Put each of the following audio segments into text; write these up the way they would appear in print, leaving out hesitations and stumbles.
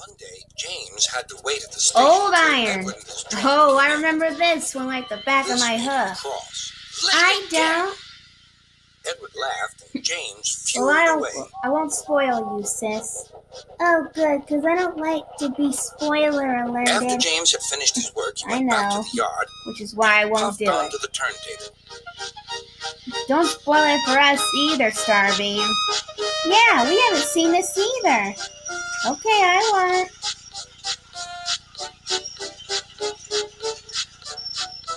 One day, James had to wait at the station. Old iron. Oh, I remember this one like the back of my hoof. I don't. Edward laughed, and James fumed away. I won't spoil you, sis. Oh, good, because I don't like to be spoiler alerted. After James had finished his work, he went back to the yard, which is why I won't do it. Onto the turntable. Don't spoil it for us either, Starbeam. Yeah, we haven't seen this either. Okay, I won't.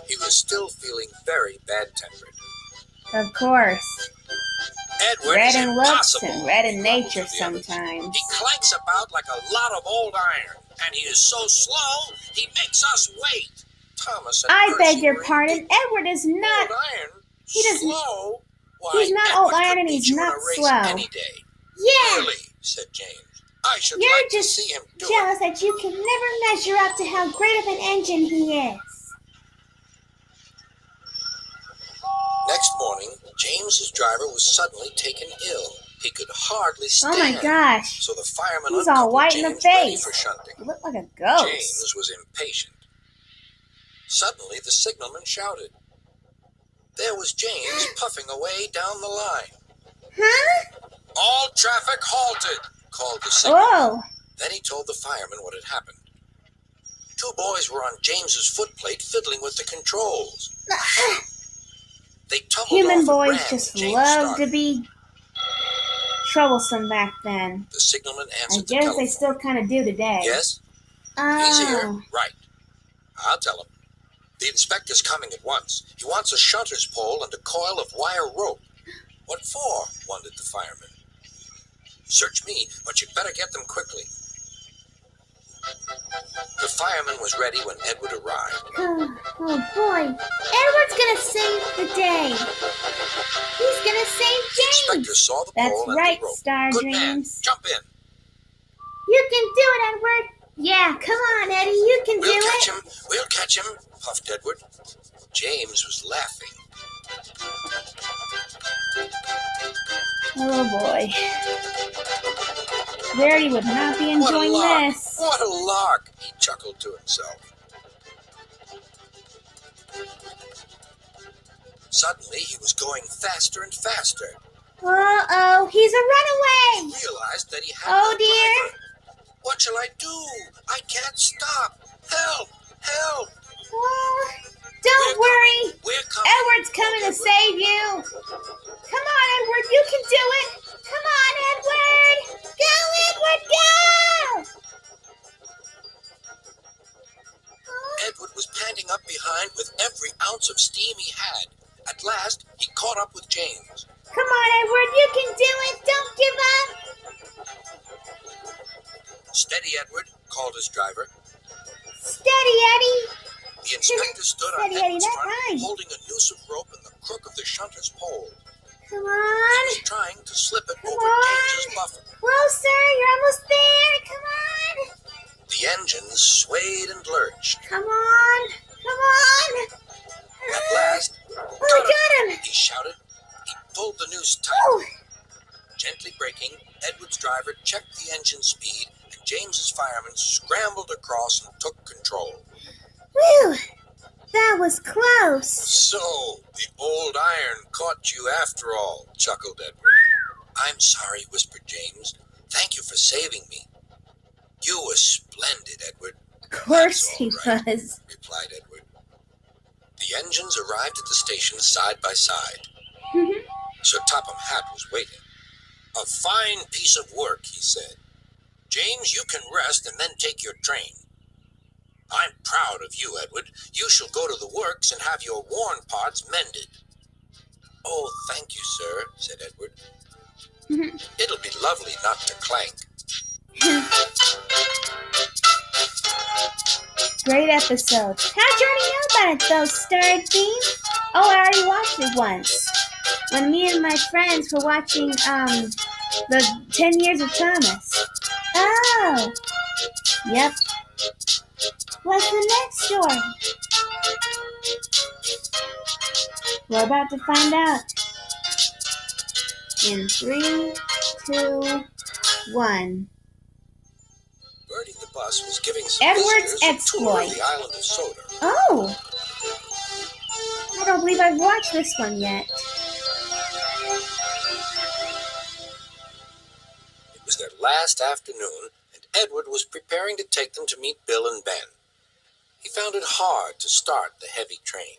He was still feeling very bad-tempered. Of course. Edward red in looks and red in nature sometimes. He clanks about like a lot of old iron, and he is so slow, he makes us wait. Thomas and I beg your pardon. Edward is not. Old iron? He doesn't. Slow? Why, he's not Edward old iron and he's not slow. Any day. Yeah. Really, said James. I should You're like just to see him do jealous it. that you can never measure up to how great of an engine he is. Next morning, James's driver was suddenly taken ill. He could hardly stand. Oh my gosh. So the fireman He's all white in the face. For shunting. He looked like a ghost. James was impatient. Suddenly, the signalman shouted. There was James puffing away down the line. Huh? All traffic halted, called the signalman. Whoa. Then he told the fireman what had happened. Two boys were on James's footplate fiddling with the controls. They tumbled Human off boys just loved to be troublesome back then. The signalman answered I guess they still kind of do today. Yes? He's here. Right. I'll tell him. The inspector's coming at once. He wants a shunter's pole and a coil of wire rope. What for? Wondered the fireman. Search me, but you'd better get them quickly. The fireman was ready when Edward arrived. Oh boy. Edward's gonna save the day. He's gonna save James. The inspector saw the pole and right, the rope. Star Good Dreams. man. Jump in. You can do it, Edward. Yeah, come on, Eddie. You can do it. We'll catch him, puffed Edward. James was laughing. Oh boy. Verity would not be enjoying this. What a lark, he chuckled to himself. Suddenly, he was going faster and faster. Uh-oh, he's a runaway. He realized that he had no dear. driver. What shall I do? I can't stop. Help! Help! Oh, don't worry. We're coming. Edward's coming to save you. Come on, Edward. You can do it. Come on, Edward. Go, Edward, go! Edward was panting up behind with every ounce of steam he had. At last, he caught up with James. Come on, Edward. You can do it. Don't give up. Steady, Edward, called his driver. Steady, Eddie. The inspector stood on Edward's front, holding a noose of rope in the crook of the shunter's pole. Come on. He was trying to slip it over James's buffer. Closer. You're almost there. Come on. The engines swayed and lurched. Come on. Come on. At last, I got him. He shouted. He pulled the noose tight. Oh. Gently braking, Edward's driver checked the engine speed, and James's fireman scrambled across and took control. Whew! That was close. So, the old iron caught you after all, chuckled Edward. I'm sorry, whispered James. Thank you for saving me. You were splendid, Edward. Of course he right, was, replied Edward. The engines arrived at the station side by side. Sir Topham Hatt was waiting. A fine piece of work, he said. James, you can rest and then take your train. I'm proud of you, Edward. You shall go to the works and have your worn parts mended. Oh, thank you, sir, said Edward. It'll be lovely not to clank. Great episode. How'd you already know about it, though, Starbeam? Oh, I already watched it once. When me and my friends were watching, the 10 Years of Thomas. Oh. Yep. What's the next story? We're about to find out. In 3, 2, 1. operating the bus was giving some Edward's visitors a tour exploit. of the island of Soda. Oh! I don't believe I've watched this one yet. It was their last afternoon, and Edward was preparing to take them to meet Bill and Ben. He found it hard to start the heavy train.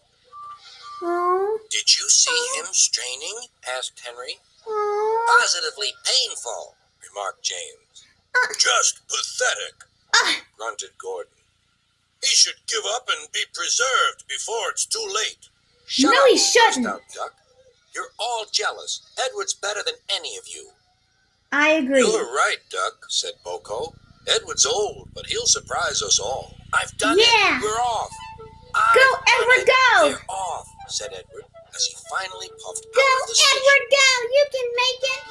Oh. Did you see him straining? Asked Henry. Oh. Positively painful, remarked James. Just pathetic, grunted Gordon. He should give up and be preserved before it's too late. Shut No, up, he shouldn't. burst out Duck. You're all jealous. Edward's better than any of you. I agree. You're right, Duck, said Boko. Edward's old, but he'll surprise us all. I've done Yeah. it. We're off. Go, Edward, go. We're off, said Edward, as he finally puffed Go, out of the station. Edward, go. You can make it.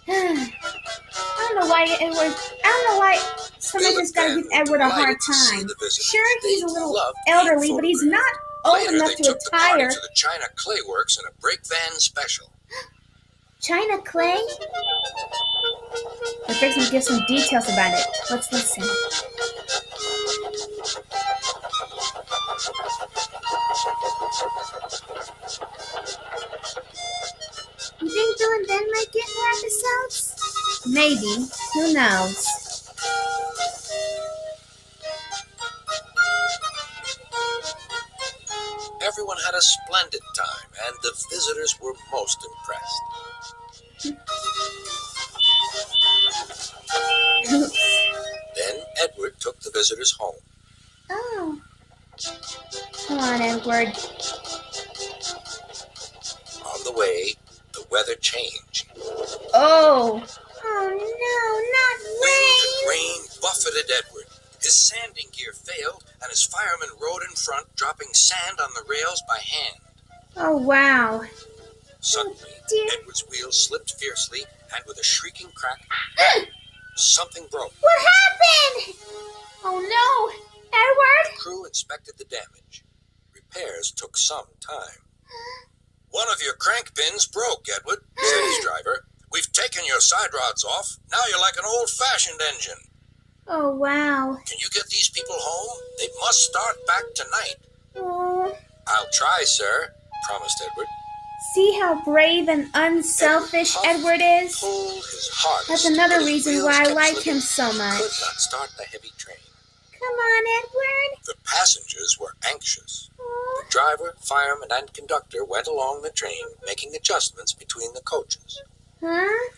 I don't know why someone just gotta give Edward a hard time. Sure, he's a little elderly, but he's not old Later, enough they to took the party retire. to the China Clay Works in a brake van special. China Clay? The fix will give some details about it. Let's listen. You think Bill and Ben might get more episodes? Maybe. Who knows? Everyone had a splendid time, and the visitors were most impressed. Then Edward took the visitors home. Oh. Come on, Edward. On the way, the weather changed. Oh. Oh no, not Wind and rain. rain buffeted Edward. His sanding gear failed, and his firemen rode in front, dropping sand on the rails by hand. Oh wow. Suddenly, dear. Edward's wheels slipped fiercely, and with a shrieking crack, something broke. What happened? Oh no, Edward. The crew inspected the damage. Repairs took some time. One of your crank pins broke, Edward, said his driver. We've taken your side rods off. Now you're like an old-fashioned engine. Oh wow. Can you get these people home? They must start back tonight. Oh. I'll try, sir, promised Edward. See how brave and unselfish Edward is? Pulled his hardest, That's another but his reason wheels why I kept like slipping. him so He much. could not start the heavy train. Come on, Edward. The passengers were anxious. Oh. The driver, fireman, and conductor went along the train, making adjustments between the coaches. Huh?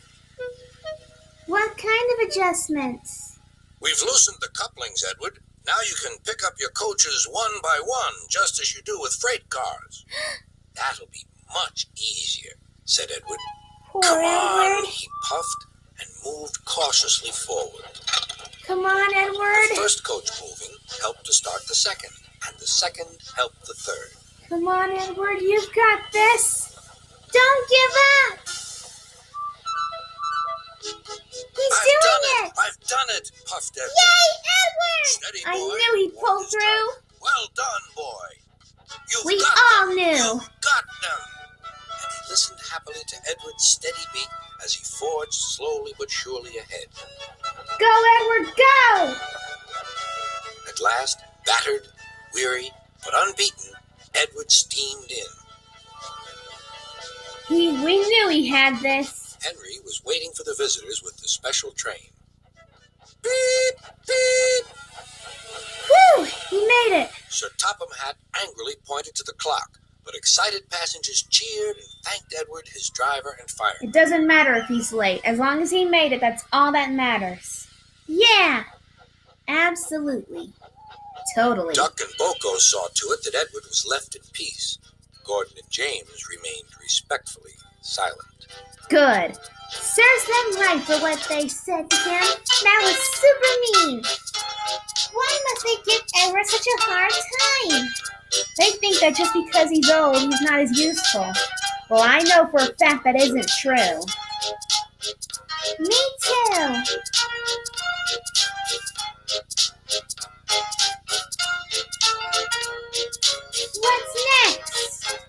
What kind of adjustments? We've loosened the couplings, Edward. Now you can pick up your coaches one by one, just as you do with freight cars. That'll be much easier, said Edward. Poor Come on, Edward. he puffed and moved cautiously forward. Come on, The Edward. first coach moving helped to start the second, and the second helped the third. Come on, Edward. You've got this. Don't give up. He's doing it. I've done it, puffed Edward. Yay, Edward. Steady, I boy. knew he'd pull warned his through. driver. Well done, boy. You've We got all them. knew. You've got them. And he listened happily to Edward's steady beat as he forged slowly but surely ahead. Go, Edward, go. At last, battered, weary, but unbeaten, Edward steamed in. We knew he had this. Henry was waiting for the visitors with the special train. Beep, beep. Whew, he made it. Sir Topham Hatt angrily pointed to the clock, but excited passengers cheered and thanked Edward, his driver, and fireman. It doesn't matter if he's late. As long as he made it, that's all that matters. Yeah, absolutely. Totally. Duck and Boko saw to it that Edward was left in peace. Gordon and James remained respectfully silent. Good. Serves them right for what they said to him. That was super mean. Why must they give Edward such a hard time? They think that just because he's old, he's not as useful. Well, I know for a fact that isn't true. Me too. What's next?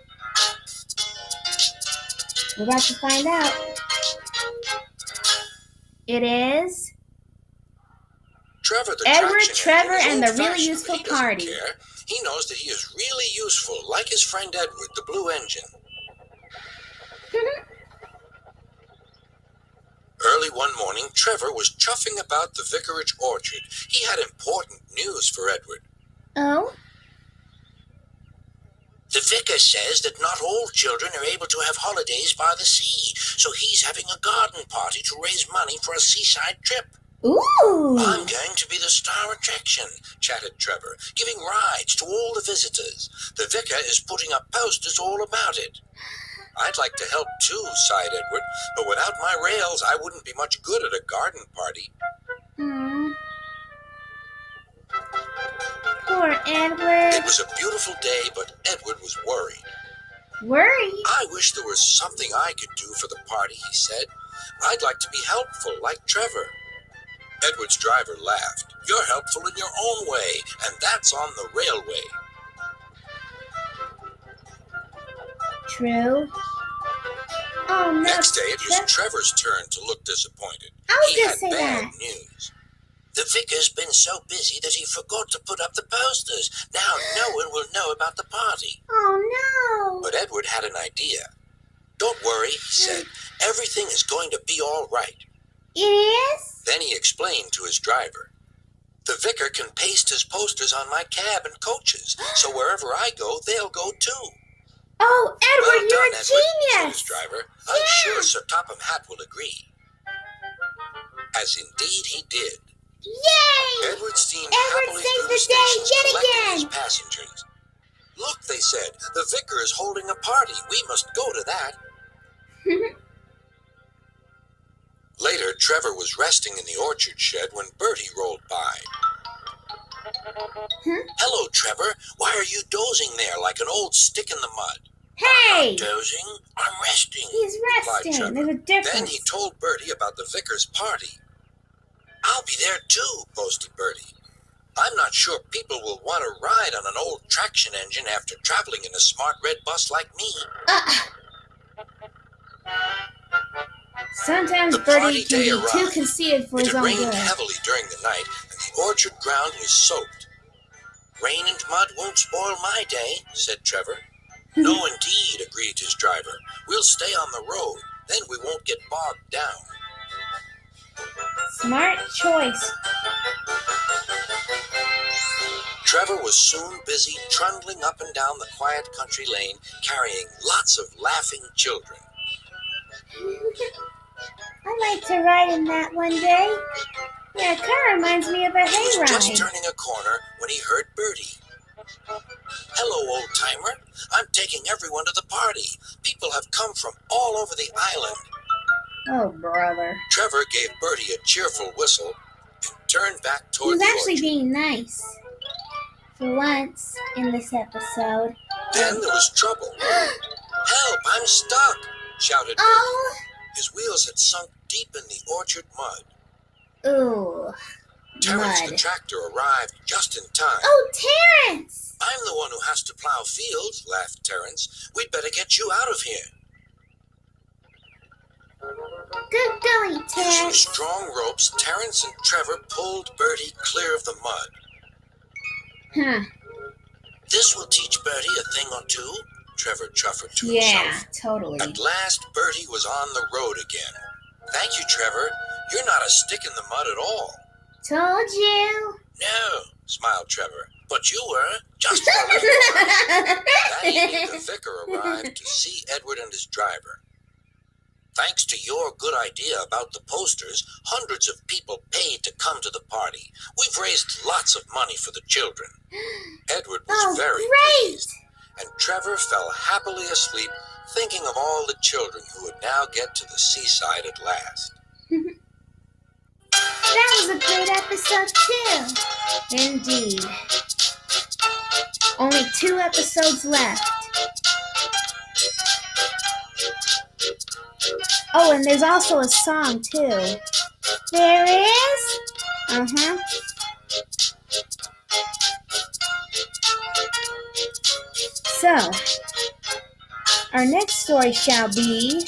We're about to find out. It is Trevor the Edward, traction Trevor, engine is and the old-fashioned, really but useful he doesn't party. care. He knows that he is really useful, like his friend Edward, the blue engine. Early one morning, Trevor was chuffing about the vicarage orchard. He had important news for Edward. Oh? The vicar says that not all children are able to have holidays by the sea, so he's having a garden party to raise money for a seaside trip. Ooh! I'm going to be the star attraction, chatted Trevor, giving rides to all the visitors. The vicar is putting up posters all about it. I'd like to help too, sighed Edward, but without my rails, I wouldn't be much good at a garden party. Poor Edward. It was a beautiful day, but Edward was worried. Worried? I wish there was something I could do for the party, he said. I'd like to be helpful, like Trevor. Edward's driver laughed. You're helpful in your own way, and that's on the railway. True. Oh, no. Next day, it was Trevor's turn to look disappointed. He had bad news. The vicar's been so busy that he forgot to put up the posters. Now no one will know about the party. Oh, no. But Edward had an idea. Don't worry, he said. Everything is going to be all right. It is? Then he explained to his driver. The vicar can paste his posters on my cab and coaches, so wherever I go, they'll go too. Oh, Edward, Well you're done, a Edward, said genius. his driver. I'm sure Sir Topham Hatt will agree. As indeed he did. Yay! Edward steamed Edward happily saved through the the day stations, yet collecting again. his passengers. Look, they said, the vicar is holding a party. We must go to that. Later, Trevor was resting in the orchard shed when Bertie rolled by. Hello, Trevor. Why are you dozing there like an old stick in the mud? Hey! I'm not dozing. I'm resting. He's resting. Trevor. There's a difference. Then he told Bertie about the vicar's party. I'll be there too, boasted Bertie. I'm not sure people will want to ride on an old traction engine after traveling in a smart red bus like me. Sometimes The Bertie party can day be arrived. too conceited for It his had own rained good. heavily during the night, and the orchard ground was soaked. Rain and mud won't spoil my day, said Trevor. No, indeed, agreed his driver. We'll stay on the road. Then we won't get bogged down. Smart choice. Trevor was soon busy trundling up and down the quiet country lane, carrying lots of laughing children. I'd like to ride in that one day. Yeah, it kind of reminds me of a He was just hayride. turning a corner when he heard Bertie. Hello, old-timer. I'm taking everyone to the party. People have come from all over the island. Oh, brother. Trevor gave Bertie a cheerful whistle and turned back toward He's the actually orchard. being nice. For once in this episode. Then there was trouble. Help, I'm stuck, shouted Bertie. Oh! His wheels had sunk deep in the orchard mud. Ooh. Terrence Mud. the tractor arrived just in time. Oh, Terrence! I'm the one who has to plow fields, laughed Terrence. We'd better get you out of here. Good going, Using Terrence. strong ropes, Terrence and Trevor pulled Bertie clear of the mud. Huh. This will teach Bertie a thing or two, Trevor chuffered to Yeah, himself. totally. At last, Bertie was on the road again. Thank you, Trevor. You're not a stick in the mud at all. Told you. No, smiled Trevor. But you were, just for a little while. That evening, the vicar arrived to see Edward and his driver. Thanks to your good idea about the posters, hundreds of people paid to come to the party. We've raised lots of money for the children. Edward was very pleased, and Trevor fell happily asleep, thinking of all the children who would now get to the seaside at last. That was a great episode, too. Indeed. Only 2 episodes left. Oh, and there's also a song, too. There is? Uh-huh. So, our next story shall be